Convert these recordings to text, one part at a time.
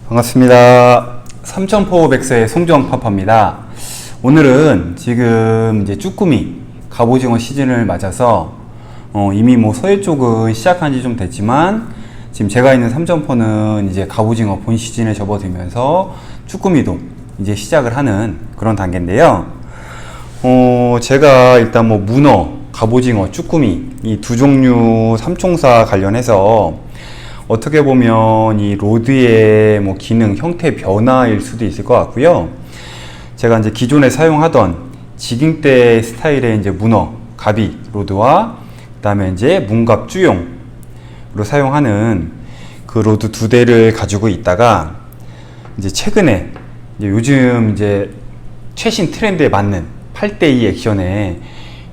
반갑습니다. 삼천포 백서의 송정파파입니다. 오늘은 지금 이제 쭈꾸미 갑오징어 시즌을 맞아서 이미 뭐 서해 쪽은 시작한 지 좀 됐지만 지금 제가 있는 삼천포는 이제 갑오징어 본 시즌에 접어들면서 쭈꾸미도 이제 시작을 하는 그런 단계인데요. 제가 일단 뭐 문어, 갑오징어, 쭈꾸미 이 두 종류 삼총사 관련해서 어떻게 보면 이 로드의 뭐 기능, 형태 변화일 수도 있을 것 같고요. 제가 이제 기존에 사용하던 지깅대 스타일의 이제 문어, 가비 로드와 그다음에 이제 문갑 쭈용으로 사용하는 그 로드 두 대를 가지고 있다가 이제 최근에 이제 요즘 이제 최신 트렌드에 맞는 8대2 액션에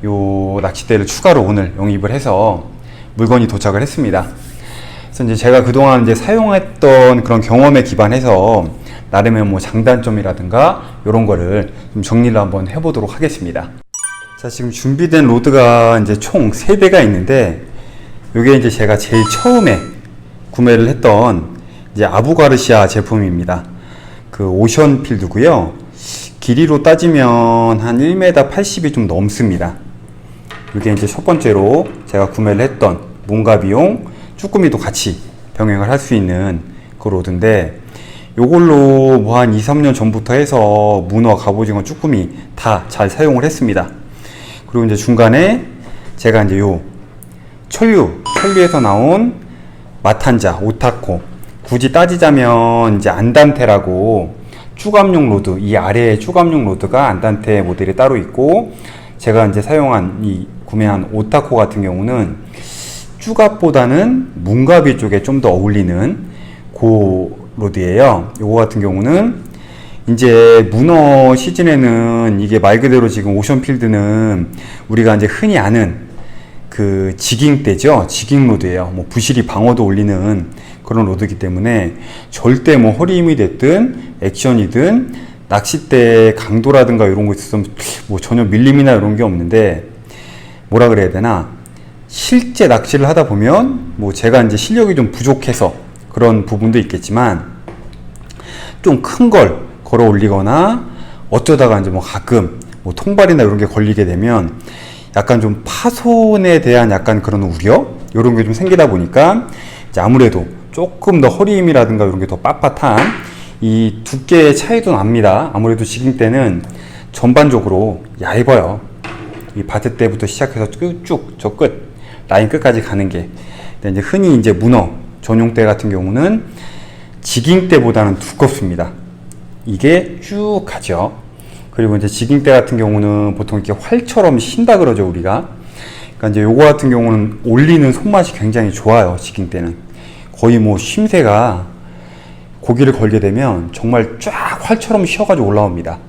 요 낚싯대를 추가로 오늘 영입을 해서 물건이 도착을 했습니다. 그래서 이제 제가 그동안 이제 사용했던 그런 경험에 기반해서 나름의 뭐 장단점이라든가 이런 거를 좀 정리를 한번 해보도록 하겠습니다. 자, 지금 준비된 로드가 이제 총 3대가 있는데 이게 이제 제가 제일 처음에 구매를 했던 이제 아부가르시아 제품입니다. 그 오션 필드고요. 길이로 따지면 한 1m 80이 좀 넘습니다. 이게 이제 첫 번째로 제가 구매를 했던 문갑이용 쭈꾸미도 같이 병행을 할 수 있는 그 로드인데 요걸로 뭐 한 2-3년 전부터 해서 문어, 갑오징어, 쭈꾸미 다 잘 사용을 했습니다. 그리고 이제 중간에 제가 이제 요 천류에서 나온 마탄자, 오타코 굳이 따지자면 이제 안단테라고 쭈감용 로드, 이 아래에 쭈감용 로드가 안단테 모델이 따로 있고 제가 이제 구매한 오타코 같은 경우는 쭈갑보다는 문갑이 쪽에 좀 더 어울리는 그 로드예요. 요거 같은 경우는 이제 문어 시즌에는 이게 말 그대로 지금 오션필드는 우리가 이제 흔히 아는 그 지깅대죠. 지깅 로드예요. 뭐 부실이 방어도 올리는 그런 로드이기 때문에 절대 뭐 허리 힘이 됐든 액션이든 낚싯대 강도라든가 이런 거 있으면 뭐 전혀 밀림이나 이런 게 없는데 뭐라 그래야 되나, 실제 낚시를 하다 보면 뭐 제가 이제 실력이 좀 부족해서 그런 부분도 있겠지만 좀 큰 걸 걸어 올리거나 어쩌다가 이제 뭐 가끔 뭐 통발이나 이런 게 걸리게 되면 약간 좀 파손에 대한 약간 그런 우려 이런 게 좀 생기다 보니까 이제 아무래도 조금 더 허리 힘이라든가 이런 게 더 빳빳한 이 두께의 차이도 납니다. 아무래도 지깅 때는 전반적으로 얇아요. 이 바트 때부터 시작해서 쭉 저 끝 라인 끝까지 가는 게. 근데 이제 흔히 이제 문어 전용 대 같은 경우는 지깅 때보다는 두껍습니다. 이게 쭉 가죠. 그리고 이제 지깅 대 같은 경우는 보통 이렇게 활처럼 신다 그러죠, 우리가. 그러니까 이제 요거 같은 경우는 올리는 손맛이 굉장히 좋아요. 지깅 때는 거의 뭐 쉼새가 고기를 걸게 되면 정말 쫙 활처럼 쉬어가지고 올라옵니다.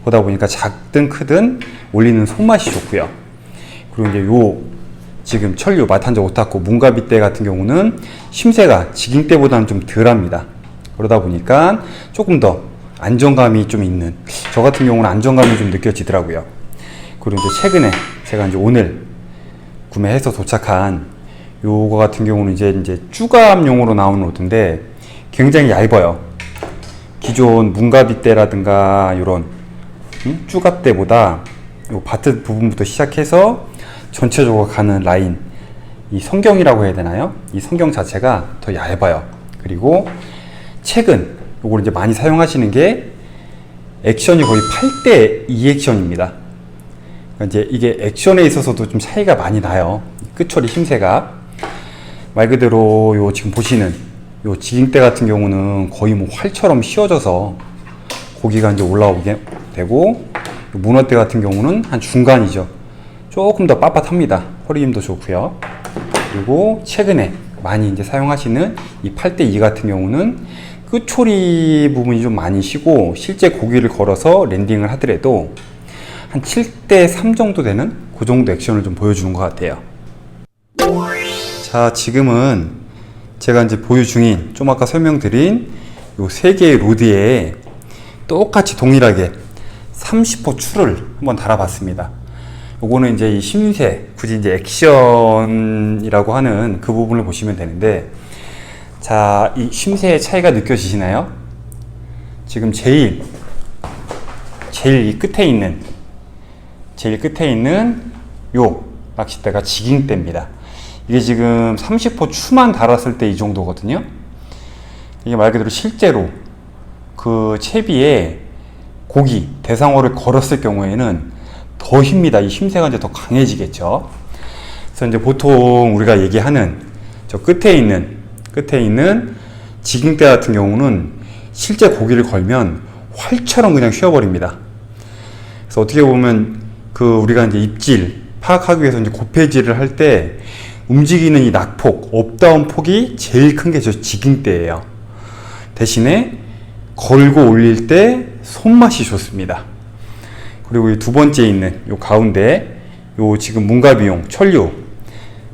그러다 보니까 작든 크든 올리는 손맛이 좋고요. 그리고 이제 요 지금 천류, 마탄자, 오타코, 문가비 대 같은 경우는 심새가 지깅 때보다는 좀 덜합니다. 그러다 보니까 조금 더 안정감이 좀 있는, 저 같은 경우는 안정감이 좀 느껴지더라고요. 그리고 이제 최근에 제가 이제 오늘 구매해서 도착한 요거 같은 경우는 이제 쭈감용으로 나오는 로드인데 굉장히 얇아요. 기존 문가비 대라든가 이런 쭈갑 대보다 요 바트 부분부터 시작해서 전체적으로 가는 라인, 이 성경이라고 해야 되나요? 이 성경 자체가 더 얇아요. 그리고 최근 요걸 이제 많이 사용하시는 게 액션이 거의 8대2 액션입니다. 그러니까 이제 이게 액션에 있어서도 좀 차이가 많이 나요. 끝처리 힘새가 말 그대로 요 지금 보시는 요 지깅대 같은 경우는 거의 뭐 활처럼 휘어져서 고기가 이제 올라오게 되고, 문어대 같은 경우는 한 중간이죠. 조금 더 빳빳합니다. 허리 힘도 좋고요. 그리고 최근에 많이 이제 사용하시는 이 8대2 같은 경우는 끝초리 부분이 좀 많이 쉬고 실제 고기를 걸어서 랜딩을 하더라도 한 7대3 정도 되는 그 정도 액션을 좀 보여주는 것 같아요. 자, 지금은 제가 이제 보유 중인 좀 아까 설명드린 요 3개의 로드에 똑같이 동일하게 30호 추를 한번 달아봤습니다. 요거는 이제 이 심새, 굳이 이제 액션이라고 하는 그 부분을 보시면 되는데, 자, 이 심새의 차이가 느껴지시나요? 지금 제일 이 끝에 있는 요 낚싯대가 지깅대입니다. 이게 지금 30호 추만 달았을 때 이 정도거든요. 이게 말 그대로 실제로 그 채비에 고기, 대상어를 걸었을 경우에는 더 힘입니다. 이 힘새가 이제 더 강해지겠죠. 그래서 이제 보통 우리가 얘기하는 저 끝에 있는 지깅대 같은 경우는 실제 고기를 걸면 활처럼 그냥 휘어버립니다. 그래서 어떻게 보면 그 우리가 이제 입질 파악하기 위해서 이제 고폐질을 할 때 움직이는 이 낙폭, 업다운 폭이 제일 큰 게 저 지깅대예요. 대신에 걸고 올릴 때 손맛이 좋습니다. 그리고 이 두 번째 있는 요 가운데 요 지금 문가비용 천류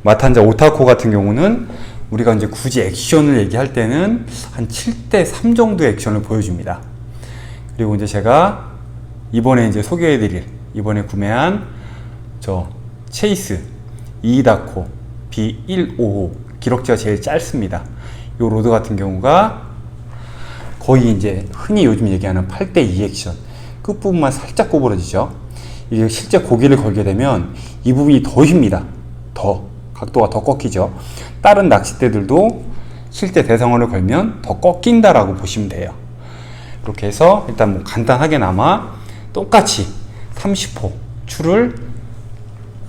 마탄자 오타코 같은 경우는 우리가 이제 굳이 액션을 얘기할 때는 한 7대3 정도의 액션을 보여줍니다. 그리고 이제 제가 이번에 이제 소개해드릴 이번에 구매한 저 체이스 이다코 B155 기록지가 제일 짧습니다. 요 로드 같은 경우가 거의 이제 흔히 요즘 얘기하는 8대2 액션 끝부분만 살짝 구부러지죠. 이게 실제 고기를 걸게 되면 이 부분이 더 휩니다. 각도가 더 꺾이죠. 다른 낚싯대들도 실제 대상어를 걸면 더 꺾인다라고 보시면 돼요. 이렇게 해서 일단 뭐 간단하게나마 똑같이 30호 추를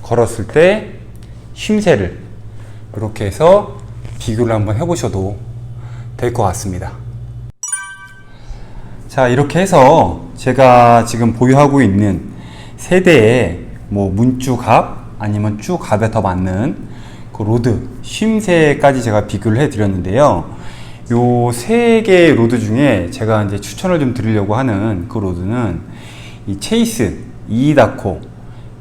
걸었을 때 힘새를 이렇게 해서 비교를 한번 해보셔도 될 것 같습니다. 자, 이렇게 해서 제가 지금 보유하고 있는 세 대의 뭐 문쭈갑 아니면 쭈갑에 더 맞는 그 로드 쉼새까지 제가 비교를 해 드렸는데요. 요 세 개의 로드 중에 제가 이제 추천을 좀 드리려고 하는 그 로드는 이 체이스 이다코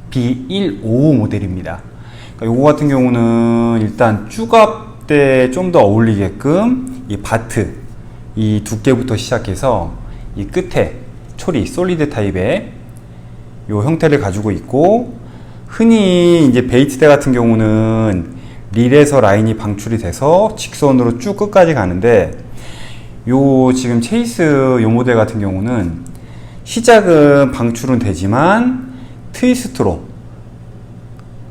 B155 모델입니다. 그러니까 요거 같은 경우는 일단 쭈갑 때 좀 더 어울리게끔 이 바트 이 두께부터 시작해서 이 끝에 초리 솔리드 타입의 요 형태를 가지고 있고, 흔히 이제 베이트대 같은 경우는 릴에서 라인이 방출이 돼서 직선으로 쭉 끝까지 가는데, 요 지금 체이스 요 모델 같은 경우는 시작은 방출은 되지만 트위스트로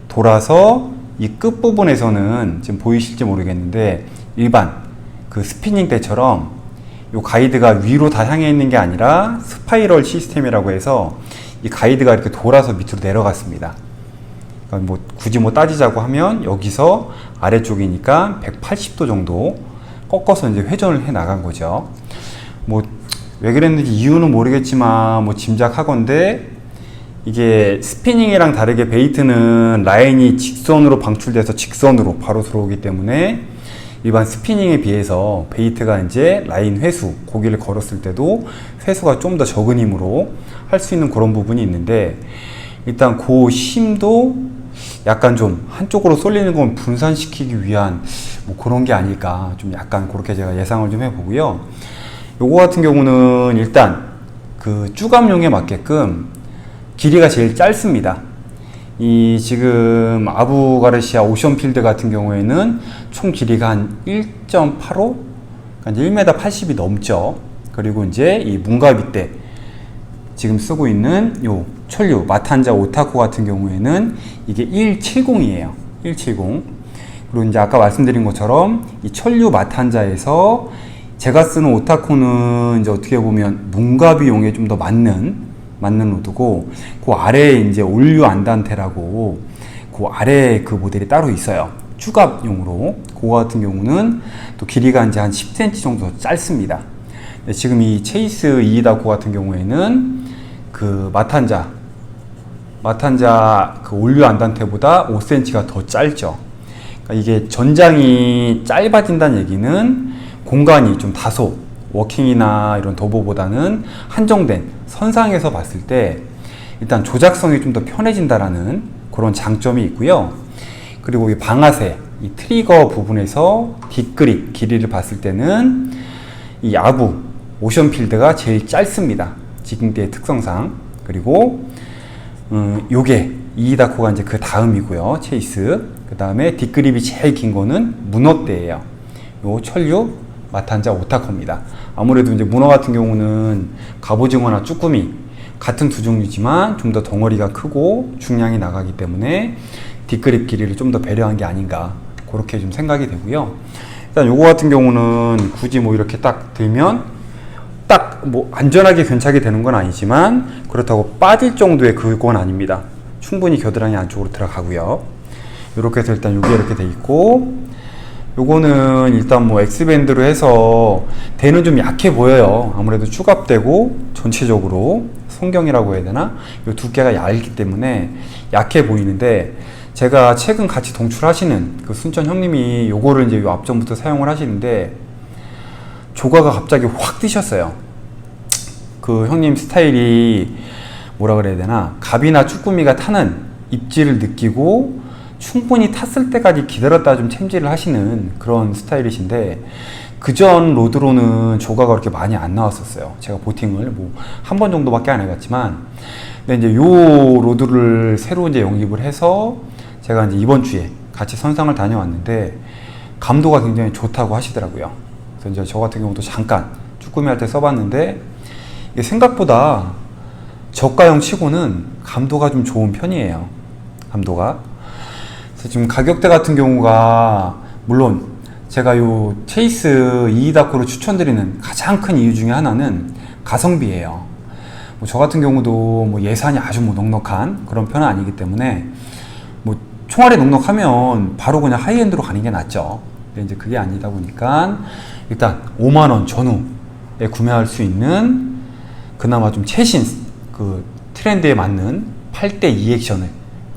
돌아서 이 끝부분에서는 지금 보이실지 모르겠는데 일반 그 스피닝 대처럼 요 가이드가 위로 다 향해 있는 게 아니라 스파이럴 시스템이라고 해서 이 가이드가 이렇게 돌아서 밑으로 내려갔습니다. 그러니까 뭐 굳이 뭐 따지자고 하면 여기서 아래쪽이니까 180도 정도 꺾어서 이제 회전을 해 나간 거죠. 뭐 왜 그랬는지 이유는 모르겠지만 뭐 짐작하건대 이게 스피닝이랑 다르게 베이트는 라인이 직선으로 방출돼서 직선으로 바로 들어오기 때문에 일반 스피닝에 비해서 베이트가 이제 라인 회수, 고기를 걸었을 때도 회수가 좀 더 적은 힘으로 할 수 있는 그런 부분이 있는데, 일단 그 힘도 약간 좀 한쪽으로 쏠리는 건 분산시키기 위한 뭐 그런 게 아닐까, 좀 약간 그렇게 제가 예상을 좀 해보고요. 요거 같은 경우는 일단 그 쭈감용에 맞게끔 길이가 제일 짧습니다. 이 지금 아부 가르시아 오션필드 같은 경우에는 총 길이가 한 1.85, 그러니까 1m 80이 넘죠. 그리고 이제 이 문가비대 지금 쓰고 있는 요 천류 마탄자 오타코 같은 경우에는 이게 170이에요. 170. 그리고 이제 아까 말씀드린 것처럼 이 천류 마탄자에서 제가 쓰는 오타코는 이제 어떻게 보면 문가비용에 좀 더 맞는 로드고, 그 아래에 이제 올류 안단테라고 그 아래에 그 모델이 따로 있어요. 쭈갑용으로. 그거 같은 경우는 또 길이가 이제 한 10cm 정도 짧습니다. 지금 이 체이스 이이다코 같은 경우에는 그 마탄자 그 올류 안단테보다 5cm가 더 짧죠. 그러니까 이게 전장이 짧아진다는 얘기는 공간이 좀 다소 워킹이나 이런 도보보다는 한정된 선상에서 봤을 때 일단 조작성이 좀 더 편해진다라는 그런 장점이 있고요. 그리고 이 방아쇠, 이 트리거 부분에서 뒷그립 길이를 봤을 때는 이 아부 오션필드가 제일 짧습니다. 지깅대의 특성상. 그리고 요게 이이다코가 이제 그 다음이고요. 체이스. 그 다음에 뒷그립이 제일 긴 거는 문어대예요. 요 천류 마탄자, 오타코입니다. 아무래도 이제 문어 같은 경우는 갑오징어나 쭈꾸미 같은 두 종류지만 좀 더 덩어리가 크고 중량이 나가기 때문에 뒷그립 길이를 좀 더 배려한 게 아닌가, 그렇게 좀 생각이 되고요. 일단 요거 같은 경우는 굳이 뭐 이렇게 딱 들면 딱 뭐 안전하게 견착이 되는 건 아니지만 그렇다고 빠질 정도의 그건 아닙니다. 충분히 겨드랑이 안쪽으로 들어가고요. 이렇게 해서 일단 요게 이렇게 돼 있고, 요거는 일단 뭐 X밴드로 해서 대는 좀 약해 보여요. 아무래도 추갑되고 전체적으로 성경이라고 해야 되나? 요 두께가 얇기 때문에 약해 보이는데, 제가 최근 같이 동출하시는 그 순천 형님이 요거를 이제 요 앞전부터 사용을 하시는데 조가가 갑자기 확 뛰셨어요. 그 형님 스타일이 뭐라 그래야 되나, 갑이나 쭈꾸미가 타는 입질을 느끼고 충분히 탔을 때까지 기다렸다 좀 챔질을 하시는 그런 스타일이신데, 그전 로드로는 조가가 그렇게 많이 안 나왔었어요. 제가 보팅을 뭐 한 번 정도밖에 안 해봤지만, 근데 이제 요 로드를 새로 이제 영입을 해서 제가 이제 이번 주에 같이 선상을 다녀왔는데 감도가 굉장히 좋다고 하시더라고요. 그래서 이제 저 같은 경우도 잠깐 쭈꾸미 할 때 써봤는데 이게 생각보다 저가형 치고는 감도가 좀 좋은 편이에요. 감도가. 그래서 지금 가격대 같은 경우가, 물론 제가 요 체이스 이이다코를 추천드리는 가장 큰 이유 중에 하나는 가성비예요. 뭐 저 같은 경우도 뭐 예산이 아주 뭐 넉넉한 그런 편은 아니기 때문에 뭐 총알이 넉넉하면 바로 그냥 하이엔드로 가는 게 낫죠. 근데 이제 그게 아니다 보니까 일단 5만원 전후에 구매할 수 있는 그나마 좀 최신 그 트렌드에 맞는 8대2 액션을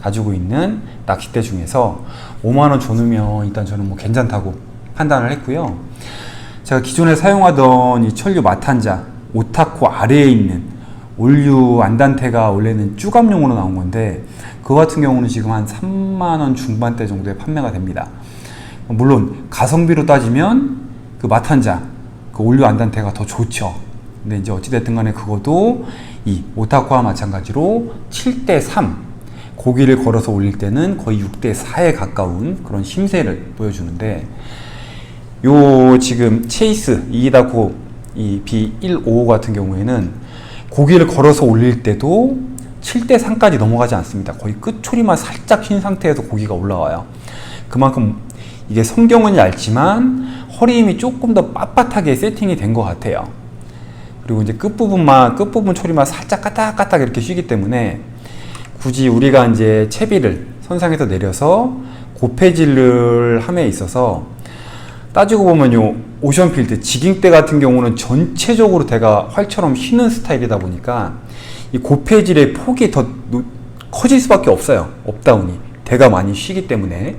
가지고 있는 낚싯대 중에서 5만원 전후면 일단 저는 뭐 괜찮다고 판단을 했고요. 제가 기존에 사용하던 이 천류 마탄자 오타코 아래에 있는 올류 안단테가 원래는 쭈갑용으로 나온 건데 그거 같은 경우는 지금 한 3만원 중반대 정도에 판매가 됩니다. 물론 가성비로 따지면 그 마탄자 그 올류 안단테가 더 좋죠. 근데 이제 어찌됐든 간에 그것도 이 오타코와 마찬가지로 7대3 고기를 걸어서 올릴 때는 거의 6대4에 가까운 그런 힘세를 보여주는데, 요 지금 체이스 이이다코 이 B155 같은 경우에는 고기를 걸어서 올릴 때도 7대3까지 넘어가지 않습니다. 거의 끝초리만 살짝 흰 상태에서 고기가 올라와요. 그만큼 이게 성경은 얇지만 허리 힘이 조금 더 빳빳하게 세팅이 된 것 같아요. 그리고 이제 끝부분 초리만 살짝 까딱까딱 이렇게 쉬기 때문에 굳이 우리가 이제 채비를 선상에서 내려서 고폐질을 함에 있어서 따지고 보면 요 오션필드 지깅대 같은 경우는 전체적으로 대가 활처럼 휘는 스타일이다 보니까 이 고폐질의 폭이 더 커질 수밖에 없어요. 업다운이 대가 많이 쉬기 때문에.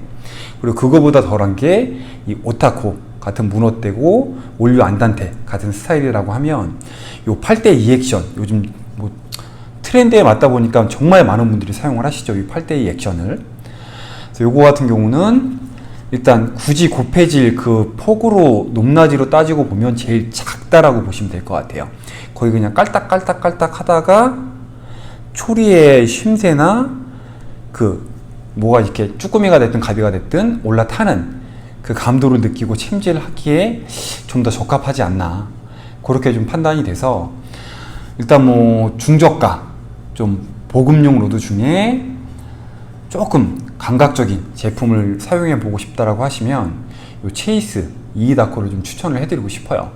그리고 그거보다 덜한 게 이 오타코 같은 문어대고 올류 안단테 같은 스타일이라고 하면 요 8대2 액션, 요즘 뭐 트렌드에 맞다 보니까 정말 많은 분들이 사용을 하시죠. 이 8대2 액션을. 그래서 요거 같은 경우는 일단 굳이 고폐질 그 폭으로 높낮이로 따지고 보면 제일 작다라고 보시면 될 것 같아요. 거의 그냥 깔딱깔딱깔딱 하다가 초리의 쉼새나 그 뭐가 이렇게 쭈꾸미가 됐든 가비가 됐든 올라타는 그 감도를 느끼고 챔질을 하기에 좀 더 적합하지 않나, 그렇게 좀 판단이 돼서 일단 뭐 중저가 좀 보급용 로드 중에 조금 감각적인 제품을 사용해 보고 싶다라고 하시면 요 체이스 이이다코를 좀 추천을 해드리고 싶어요.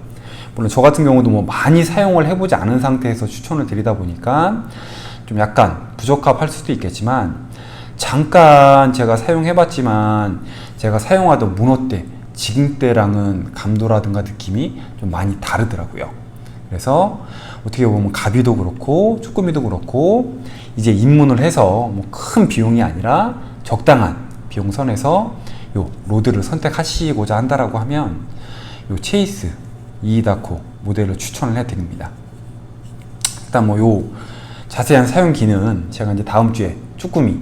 물론 저 같은 경우도 뭐 많이 사용을 해보지 않은 상태에서 추천을 드리다 보니까 좀 약간 부적합할 수도 있겠지만, 잠깐 제가 사용해봤지만 제가 사용하던 문어대, 지깅대랑은 감도라든가 느낌이 좀 많이 다르더라고요. 그래서 어떻게 보면 가비도 그렇고 쭈꾸미도 그렇고 이제 입문을 해서 뭐 큰 비용이 아니라 적당한 비용선에서 요 로드를 선택하시고자 한다라고 하면 요 체이스 이이다코 모델을 추천을 해드립니다. 일단 뭐 요 자세한 사용기는 제가 이제 다음 주에 쭈꾸미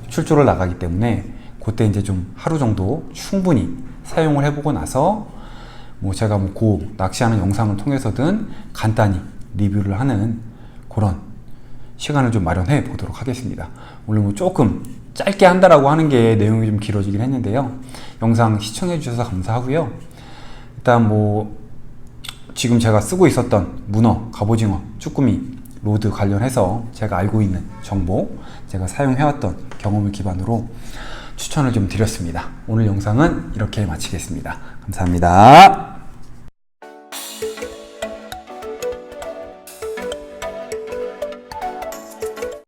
출조를 나가기 때문에 그때 이제 좀 하루 정도 충분히 사용을 해보고 나서 뭐 제가 뭐 그 낚시하는 영상을 통해서든 간단히 리뷰를 하는 그런 시간을 좀 마련해 보도록 하겠습니다. 오늘 뭐 조금 짧게 한다라고 하는 게 내용이 좀 길어지긴 했는데요. 영상 시청해 주셔서 감사하고요. 일단 뭐 지금 제가 쓰고 있었던 문어, 갑오징어, 쭈꾸미, 로드 관련해서 제가 알고 있는 정보, 제가 사용해왔던 경험을 기반으로 추천을 좀 드렸습니다. 오늘 영상은 이렇게 마치겠습니다. 감사합니다.